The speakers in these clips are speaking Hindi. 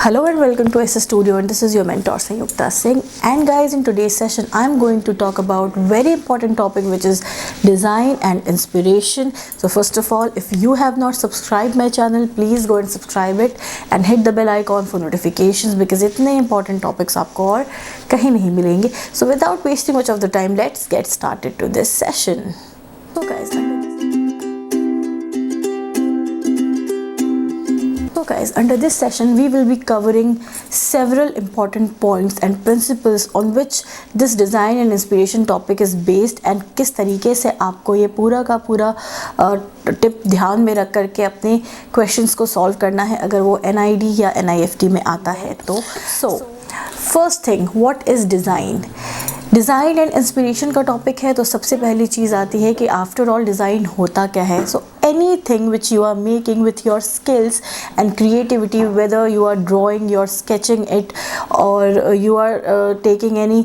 Hello and welcome to Nid Studio, and this is your mentor Sanyukta Singh. And guys, in today's session I'm going to talk about very important topic, which is design and inspiration. So first of all, if you have not subscribed my channel, please go and subscribe it and hit the bell icon for notifications, because इतने important topics आपको और कहीं नहीं मिलेंगे. So without wasting much of the time, let's get started to this session. So guys, under this session we will be covering several important points and principles on which this design and inspiration topic is based, and किस तरीके से आपको ये पूरा का पूरा टिप ध्यान में रख करके अपने क्वेश्चंस को सॉल्व करना है अगर वो NID या NIFT में आता है तो. So first thing, what is design. Design and inspiration का टॉपिक है तो सबसे पहली चीज़ आती है कि आफ्टर ऑल डिज़ाइन होता क्या है. सो anything which you are making with your skills and creativity, whether you are drawing, you are sketching it, or you are taking any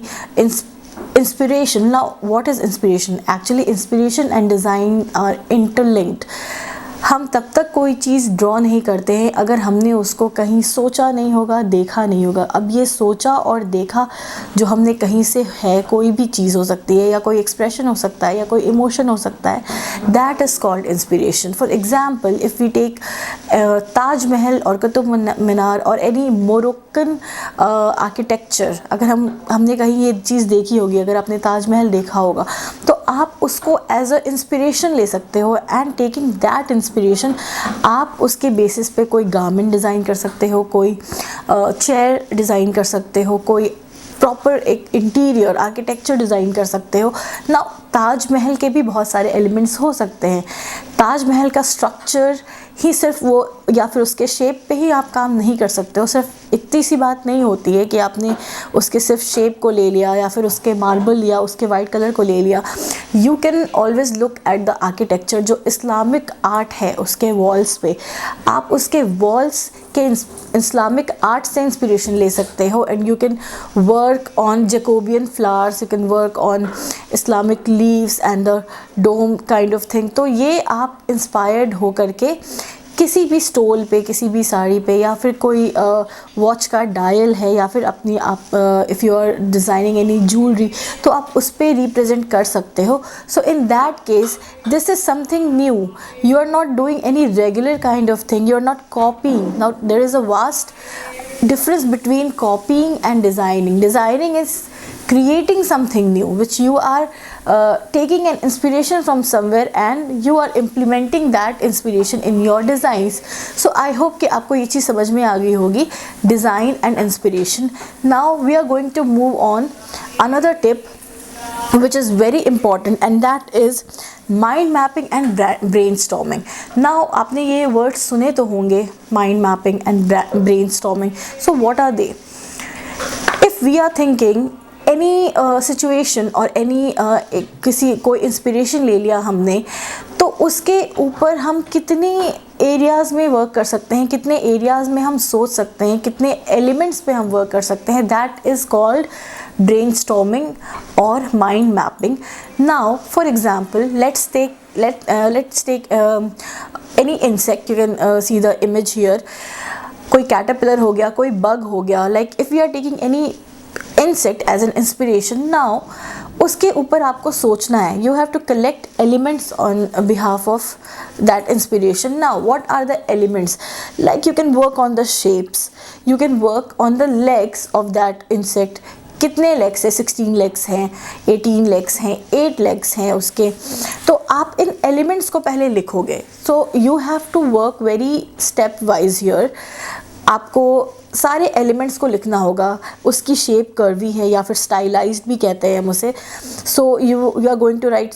inspiration. Now what is inspiration? Actually inspiration and design are interlinked. हम तब तक कोई चीज़ ड्रॉ नहीं करते हैं अगर हमने उसको कहीं सोचा नहीं होगा, देखा नहीं होगा. अब ये सोचा और देखा जो हमने कहीं से है, कोई भी चीज़ हो सकती है या कोई एक्सप्रेशन हो सकता है या कोई इमोशन हो सकता है, that is called inspiration. For example, if we take Taj Mahal और कुतुब मीनार और एनी मोरक्कन आर्किटेक्चर, अगर हमने कहीं ये चीज़ देखी होगी, अगर आपने ताजमहल देखा होगा तो आप उसको एज अ इंस्पिरेशन ले सकते हो. एंड टेकिंग दैट इंस्पिरेशन आप उसके बेसिस पे कोई गारमेंट डिज़ाइन कर सकते हो, कोई चेयर डिज़ाइन कर सकते हो, कोई प्रॉपर एक इंटीरियर आर्किटेक्चर डिज़ाइन कर सकते हो. ना ताजमहल के भी बहुत सारे एलिमेंट्स हो सकते हैं. ताजमहल का स्ट्रक्चर ही सिर्फ वो या फिर उसके शेप पे ही आप काम नहीं कर सकते हो. सिर्फ इतनी सी बात नहीं होती है कि आपने उसके सिर्फ शेप को ले लिया या फिर उसके मार्बल या उसके वाइट कलर को ले लिया. You can always look at the architecture. जो इस्लामिक आर्ट है उसके वॉल्स पे, आप उसके वॉल्स के इस्लामिक आर्ट से इंस्पिरेशन ले सकते हो. And you can work on Jacobean flowers, you can work on Islamic leaves and the dome kind of thing. तो ये आप इंस्पायर्ड हो करके किसी भी स्टोल पे, किसी भी साड़ी पे, या फिर कोई वॉच का डायल है, या फिर अपनी आप if you are designing any jewellery तो आप उस पर रिप्रेजेंट कर सकते हो. So in that case this is something new. You are not doing any regular kind of thing. You are not copying. Now there is a vast difference between copying and designing. Designing is creating something new which you are taking an inspiration from somewhere and you are implementing that inspiration in your designs. So I hope कि आपको ये चीज़ समझ में आ गई होगी, design and inspiration. Now we are going to move on another tip which is very important, and that is mind mapping and brainstorming. Now आपने ये words सुने तो होंगे, mind mapping and brainstorming. So what are they? If we are thinking any situation और any किसी कोई inspiration ले लिया हमने, तो उसके ऊपर हम कितनी एरियाज़ में वर्क कर सकते हैं, कितने एरियाज़ में हम सोच सकते हैं, कितने एलिमेंट्स पे हम वर्क कर सकते हैं, that is called brainstorming or mind mapping. Now for example, let's take any insect. You can see the image here. कोई caterpillar हो गया, कोई bug हो गया. Like if we are taking any insect as an inspiration, now उसके ऊपर आपको सोचना है. You have to collect elements on behalf of that inspiration. Now what are the elements? Like you can work on the shapes, you can work on the legs of that insect. कितने लेग्स है? 16 लेग्स हैं, 18 लेग्स हैं, 8 लेग्स हैं उसके. तो आप इन एलिमेंट्स को पहले लिखोगे. So you have to work very step wise here. आपको सारे एलिमेंट्स को लिखना होगा. उसकी शेप कर्वी है या फिर स्टाइलाइज्ड भी कहते हैं हम उसे. So you are going to write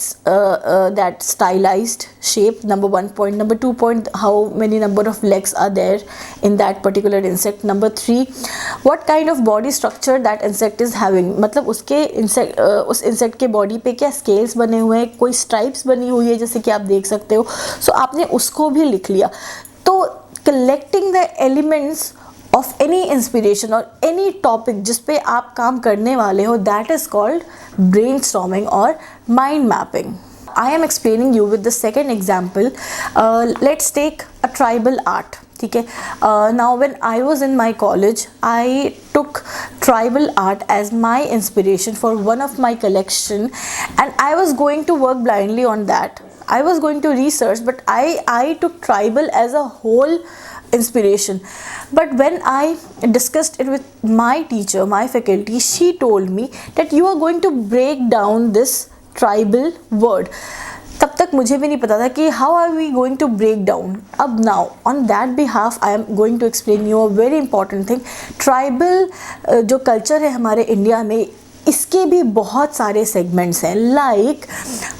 that stylized shape, number 1 point. Number 2 point, how many number of legs are there in that particular insect. Number 3, what kind of body structure that insect is having. मतलब उसके उस इंसेक्ट के बॉडी पे क्या स्केल्स बने हुए हैं, कोई स्ट्राइप्स बनी हुई है जैसे कि आप देख सकते हो. सो आपने उसको भी लिख लिया. तो collecting the elements of any inspiration और एनी टॉपिक जिस पे आप काम करने वाले हो, दैट इज़ कॉल्ड ब्रेनस्टॉर्मिंग और mind mapping. I am explaining you with the second example. Let's take a tribal art. ठीक है. Now when I was in my college, I took tribal art as my inspiration for one of my collection, and I was going to work blindly on that. I was going to research, but I took tribal as a whole inspiration. But when I discussed it with my teacher, my faculty, she told me that you are going to break down this tribal word. तब तक मुझे भी नहीं पता था कि how are we going to break down. अब now on that behalf I am going to explain you a very important thing. Tribal जो culture है हमारे इंडिया में, इसके भी बहुत सारे सेगमेंट्स हैं. Like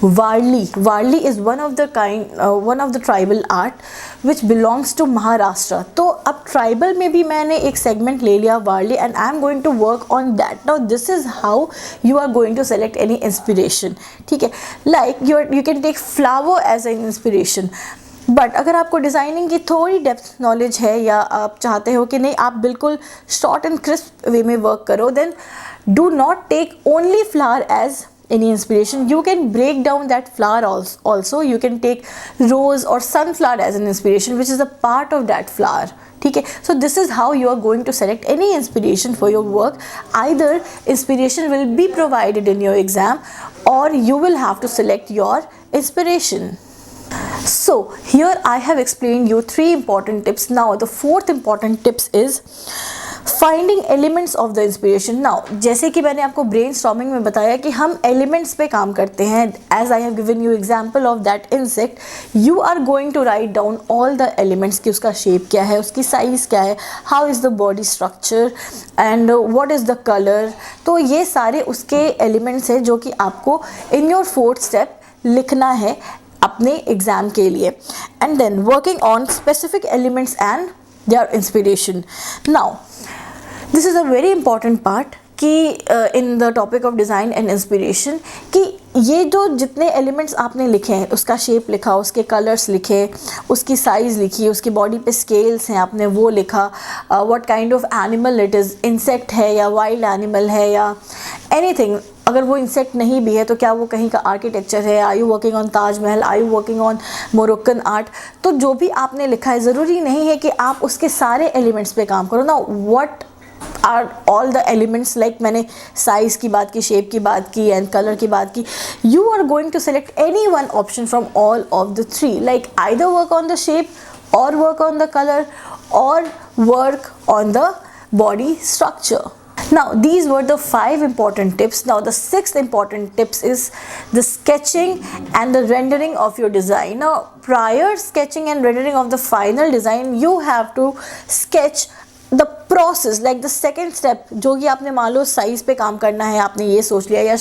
Warli is one of the tribal art which belongs to Maharashtra. तो अब ट्राइबल में भी मैंने एक सेगमेंट ले लिया Warli, and I am going to work on that. Now this is how you are going to select any inspiration. ठीक है, like you can take flower as an inspiration. But अगर आपको डिज़ाइनिंग की थोड़ी डेप्थ नॉलेज है, या आप चाहते हो कि नहीं आप बिल्कुल शॉर्ट एंड क्रिस्प वे में वर्क करो, then do not take only flower as any inspiration. You can break down that flower also. You can take rose or sunflower as an inspiration, which is a part of that flower. ठीक है, so this is how you are going to select any inspiration for your work. Either inspiration will be provided in your exam, or you will have to select your inspiration. So here I have explained you 3 important tips. Now the 4th important tips is finding elements of the inspiration. Now जैसे कि मैंने आपको ब्रेन स्टॉर्मिंग में बताया कि हम एलिमेंट्स पे काम करते हैं. As I have given you example of that insect, you are going to write down all the elements कि उसका शेप क्या है, उसकी साइज़ क्या है, how is the body structure and what is the colour. तो ये सारे उसके एलिमेंट्स हैं जो कि आपको इन योर 4th स्टेप लिखना है अपने एग्ज़ाम के लिए. And then working on specific elements and their inspiration. Now this is a very important part कि in the topic of design and inspiration, कि ये जो जितने एलिमेंट्स आपने लिखे हैं, उसका शेप लिखा, उसके कलर्स लिखे, उसकी साइज़ लिखी, उसकी बॉडी पे स्केल्स हैं आपने वो लिखा, what kind of animal it is, insect है या वाइल्ड एनिमल है या एनीथिंग. अगर वो इंसेक्ट नहीं भी है तो क्या वो कहीं का आर्किटेक्चर है, are you working on Taj Mahal, are you working on Moroccan art. तो जो भी आपने लिखा है, ज़रूरी नहीं है कि आप उसके सारे एलिमेंट्स पे काम करो. ना what are all the elements, like मैंने साइज़ की बात की, शेप की बात की एंड कलर की बात की. You are going to select any one option from all of the 3, like either work on the shape और वर्क ऑन द कलर और work on the body structure. Now these were the 5 important tips. Now the 6th important tips is the sketching and the rendering of your design. Now prior sketching and rendering of the final design, you have to sketch the process, like the second step, जो कि आपने मान लो साइज़ पे काम करना है, आपने ये सोच लिया, या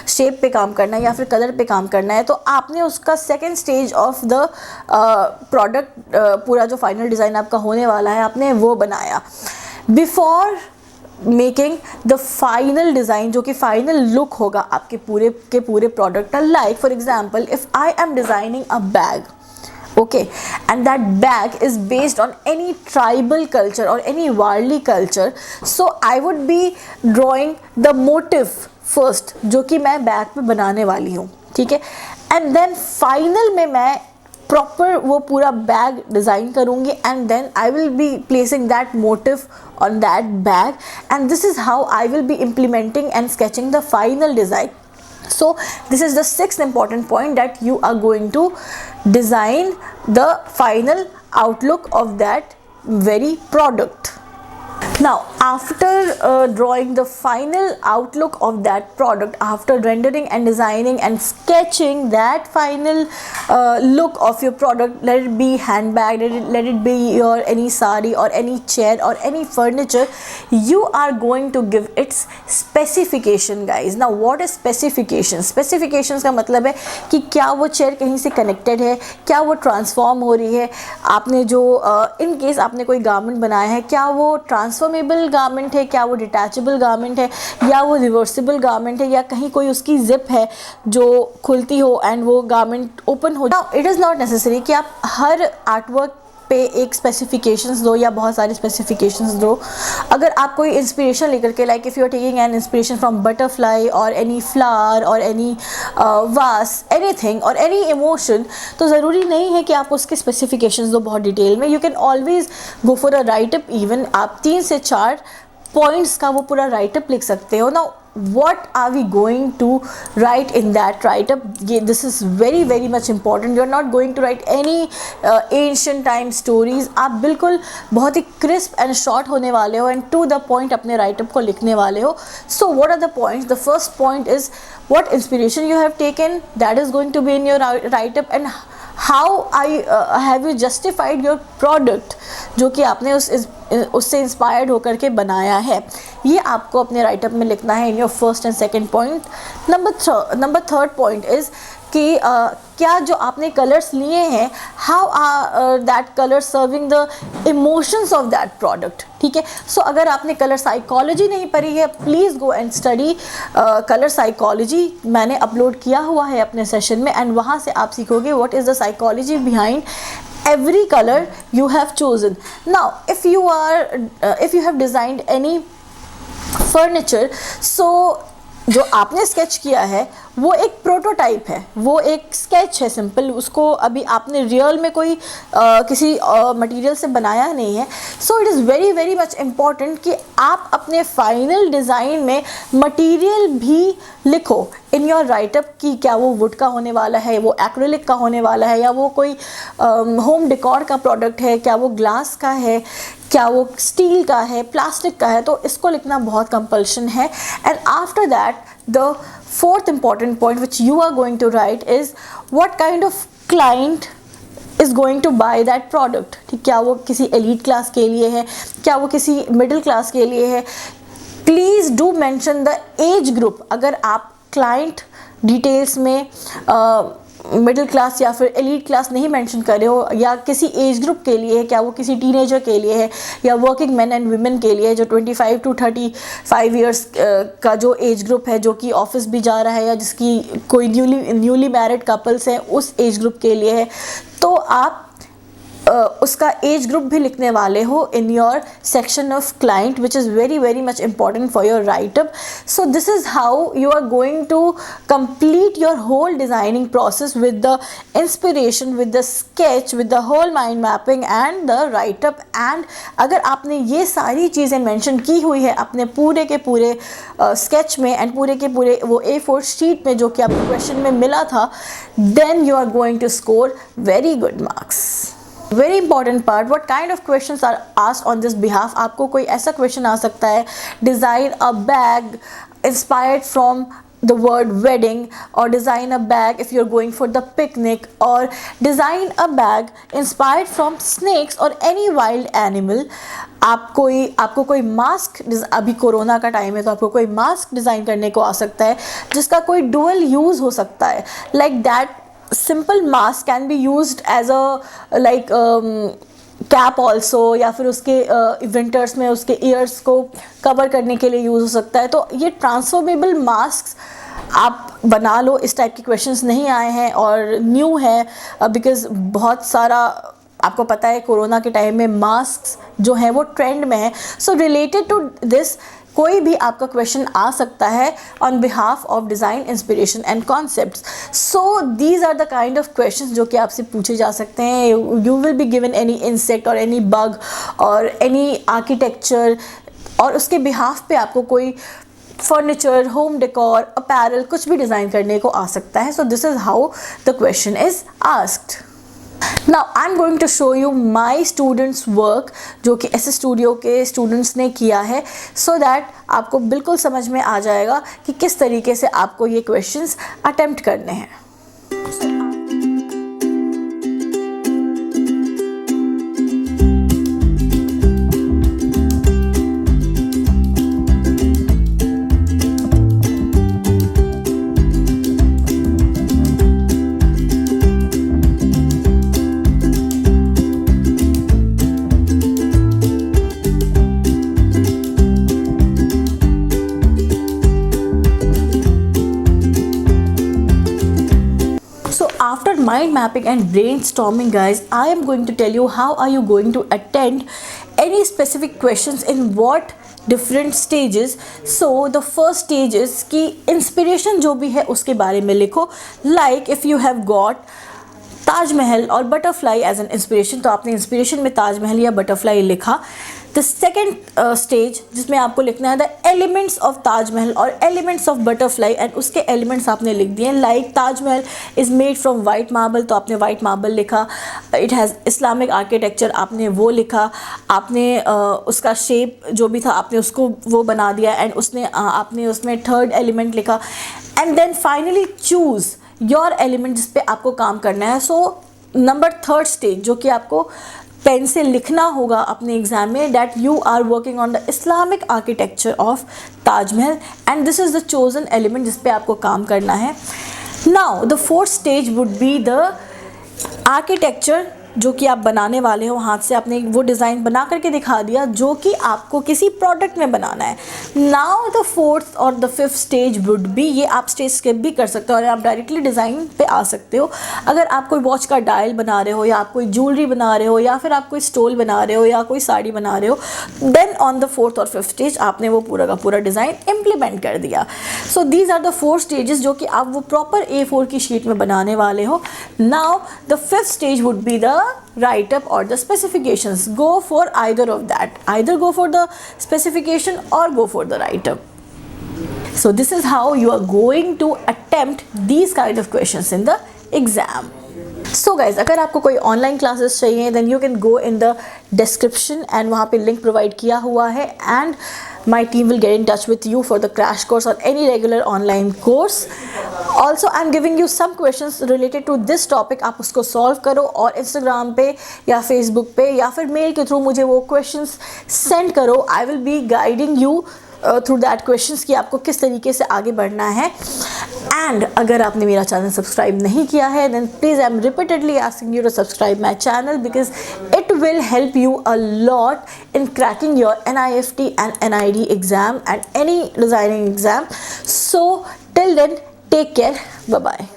शेप पे काम करना है या फिर कलर पे काम करना है, तो आपने उसका second stage of the product, पूरा जो फाइनल डिज़ाइन आपका होने वाला है, आपने वो बनाया. Before making the final design, जो कि फाइनल लुक होगा आपके पूरे के पूरे प्रोडक्ट का. Like for example, if I am designing a bag, okay, and that bag is based on any tribal culture or any worldly culture, so I would be drawing the motif first, जो कि मैं बैग पे बनाने वाली हूँ, ठीक है. and then final में मैं प्रॉपर वो पूरा बैग डिज़ाइन करूँगी, and then I will be placing that motif on that bag, and this is how I will be implementing and sketching the final design. So this is the 6th important point, that you are going to design the final outlook of that very product. Now after drawing the final outlook of that product, after rendering and designing and sketching that final look of your product, let it be handbag, let it be your any sari or any chair or any furniture, you are going to give its specification, guys. Now what is specification? Specifications का मतलब है कि क्या वो चेयर कहीं से कनेक्टेड है, क्या वो ट्रांसफॉर्म हो रही है, आपने जो इन केस आपने कोई गारमेंट बनाया है, क्या वो ट्रांसफॉर्मेबल गारमेंट है, क्या वो डिटैचेबल गारमेंट है, या वो रिवर्सिबल गारमेंट है, या कहीं कोई उसकी जिप है जो खुलती हो एंड वो गारमेंट ओपन हो. Now it is not necessary कि आप हर आर्टवर्क पे एक स्पेसिफिकेशंस दो या बहुत सारे स्पेसिफिकेशंस दो। अगर आप कोई इंस्पिरेशन लेकर के, like if you are taking an inspiration from butterfly और एनी फ्लावर और एनी वास, एनीथिंग और एनी इमोशन, तो ज़रूरी नहीं है कि आप उसके स्पेसिफिकेशंस दो बहुत डिटेल में। You can always go for a right up. Even आप 3 से 4 पॉइंट्स का वो पूरा राइट अप लिख सकते हो ना। what are we going to write in that write up? This is very very much important. You're not going to write any ancient time stories. आप बिल्कुल बहुत ही crisp and short होने वाले हो and to the point अपने write up को लिखने वाले हो. So what are the points? The first point is what inspiration you have taken, that is going to be in your write up, and how have you justified your product जो कि आपने उससे इंस्पायर्ड होकर के बनाया है. ये आपको अपने राइटअप में लिखना है in your first and second point. Number third point is कि क्या जो आपने कलर्स लिए हैं, how are that colour serving the emotions of that product. ठीक है. सो अगर आपने कलर साइकोलॉजी नहीं पढ़ी है, please go and study colour psychology. मैंने अपलोड किया हुआ है अपने सेशन में, एंड वहाँ से आप सीखोगे what is the psychology behind every color you have chosen. Now if you have designed any furniture, so जो आपने स्केच किया है वो एक प्रोटोटाइप है, वो एक स्केच है सिंपल. उसको अभी आपने रियल में कोई किसी मटेरियल से बनाया नहीं है. So it is very very much important कि आप अपने फाइनल डिज़ाइन में मटेरियल भी लिखो इन योर राइटअप कि क्या वो वुड का होने वाला है, वो एक्रेलिक का होने वाला है, या वो कोई होम डेकोर का प्रोडक्ट है, क्या वो ग्लास का है, क्या वो स्टील का है, प्लास्टिक का है. तो इसको लिखना बहुत कंपल्शन है. And after that the fourth important point which you are going to write is what kind of client is going to buy that product. ठीक, क्या वो किसी elite class के लिए है, क्या वो किसी middle class के लिए है. Please do mention the age group. अगर आप client details में मिडिल क्लास या फिर एलीट क्लास नहीं मेंशन कर रहे हो, या किसी एज ग्रुप के लिए है, क्या वो किसी टीनेजर के लिए है, या वर्किंग मैन एंड वुमेन के लिए जो 25 to 35 इयर्स का जो एज ग्रुप है, जो कि ऑफिस भी जा रहा है, या जिसकी कोई न्यूली मैरिड कपल्स हैं, उस एज ग्रुप के लिए है. तो आप उसका एज ग्रुप भी लिखने वाले हो in your section of client, which is very very much important for your write up. So this is how you are going to complete your whole designing process with the inspiration, with the sketch, with the whole mind mapping and the write up. And अगर आपने ये सारी चीज़ें मेंशन की हुई है अपने पूरे के पूरे स्केच में एंड पूरे के पूरे वो A4 शीट में जो कि आपको क्वेश्चन में मिला था, then you are going to score very good marks. Very important part, what kind of questions are asked on this behalf. आपको कोई ऐसा क्वेश्चन आ सकता है, design a bag inspired from the word wedding, or design a bag if you're going for the picnic, or design a bag inspired from snakes or any wild animal. आपको कोई मास्क, अभी कोरोना का टाइम है तो आपको कोई मास्क डिज़ाइन करने को आ सकता है जिसका कोई डुअल यूज़ हो सकता है. Like that simple mask can be used as a like cap also, या फिर उसके विंटर्स में उसके ईयर्स को कवर करने के लिए यूज़ हो सकता है. तो ये ट्रांसफॉर्मेबल मास्क आप बना लो. इस टाइप के क्वेश्चंस नहीं आए हैं और न्यू है, बिकॉज बहुत सारा आपको पता है कोरोना के टाइम में मास्क जो हैं वो ट्रेंड में है. सो रिलेटेड टू दिस कोई भी आपका क्वेश्चन आ सकता है on behalf of design, inspiration and concepts. So these are the kind of questions जो कि आपसे पूछे जा सकते हैं. You will be given any insect और एनी बग और एनी आर्किटेक्चर, और उसके बिहाफ पे आपको कोई फर्नीचर, होम डेकोर, अपैरल कुछ भी डिज़ाइन करने को आ सकता है. सो this is how the question is asked. Now I'm going to show you my students work जो कि एस स्टूडियो के स्टूडेंट्स ने किया है, so that आपको बिल्कुल समझ में आ जाएगा कि किस तरीके से आपको ये क्वेश्चंस अटेम्प्ट करने हैं. mapping and brainstorming, guys, I am going to tell you how are you going to attend any specific questions in what different stages. So the first stage is कि inspiration जो भी है उसके बारे में लिखो. Like if you have got Taj Mahal और बटरफ्लाई एज एन इंस्पिरेशन, तो आपने इंस्पिरेशन में ताजमहल या बटरफ्लाई लिखा. द सेकेंड स्टेज जिसमें आपको लिखना है द एलिमेंट्स ऑफ ताजमहल और एलिमेंट्स ऑफ बटरफ्लाई, एंड उसके एलिमेंट्स आपने लिख दिए. Like Taj Mahal is made from white marble, तो आपने वाइट मार्बल लिखा. इट हैज़ इस्लामिक आर्किटेक्चर, आपने वो लिखा. आपने उसका शेप जो भी था आपने उसको वो बना दिया, एंड आपने उसमें थर्ड एलिमेंट लिखा. And then finally choose your element जिस पे आपको काम करना है. सो नंबर थर्ड स्टेज जो कि आपको पेन से लिखना होगा अपने एग्जाम में, that you are working on the Islamic architecture of Taj Mahal and this is the chosen element जिस पे आपको काम करना है. Now the fourth stage would be the architecture जो कि आप बनाने वाले हो. हाथ से आपने वो डिज़ाइन बना करके दिखा दिया जो कि आपको किसी प्रोडक्ट में बनाना है. नाउ द फोर्थ और the fifth stage would B, ये आप स्टेज स्किप भी कर सकते हो और आप डायरेक्टली डिज़ाइन पे आ सकते हो. अगर आप कोई वॉच का डायल बना रहे हो या आप कोई ज्वेलरी बना रहे हो या फिर आप कोई स्टोल बना रहे हो या कोई साड़ी बना रहे हो, देन ऑन द फोर्थ और फिफ्थ स्टेज आपने वो पूरा का पूरा डिज़ाइन इम्प्लीमेंट कर दिया. So these are the four stages जो कि आप वो प्रॉपर A4 की शीट में बनाने वाले हो. Now the fifth stage would be the write up or the specifications. Go for either of that, either go for the specification or go for the write up. So this is how you are going to attempt these kind of questions in the exam. So guys, अगर आपको कोई ऑनलाइन क्लासेस चाहिए then you can go in the description and वहाँ पे लिंक प्रोवाइड किया हुआ है, and my team will get in touch with you for the crash course or any regular online course. Also I'm giving you some questions related to this topic, आप उसको solve करो और Instagram पे या Facebook पे या फिर मेल के थ्रू मुझे वो questions send करो. I will be guiding you through that questions कि आपको किस तरीके से आगे बढ़ना है. एंड अगर आपने मेरा चैनल सब्सक्राइब नहीं किया है then please I am repeatedly asking you to subscribe my channel because it will help you a lot in cracking your NIFT and NID exam and any designing exam. So till then, take care, bye bye.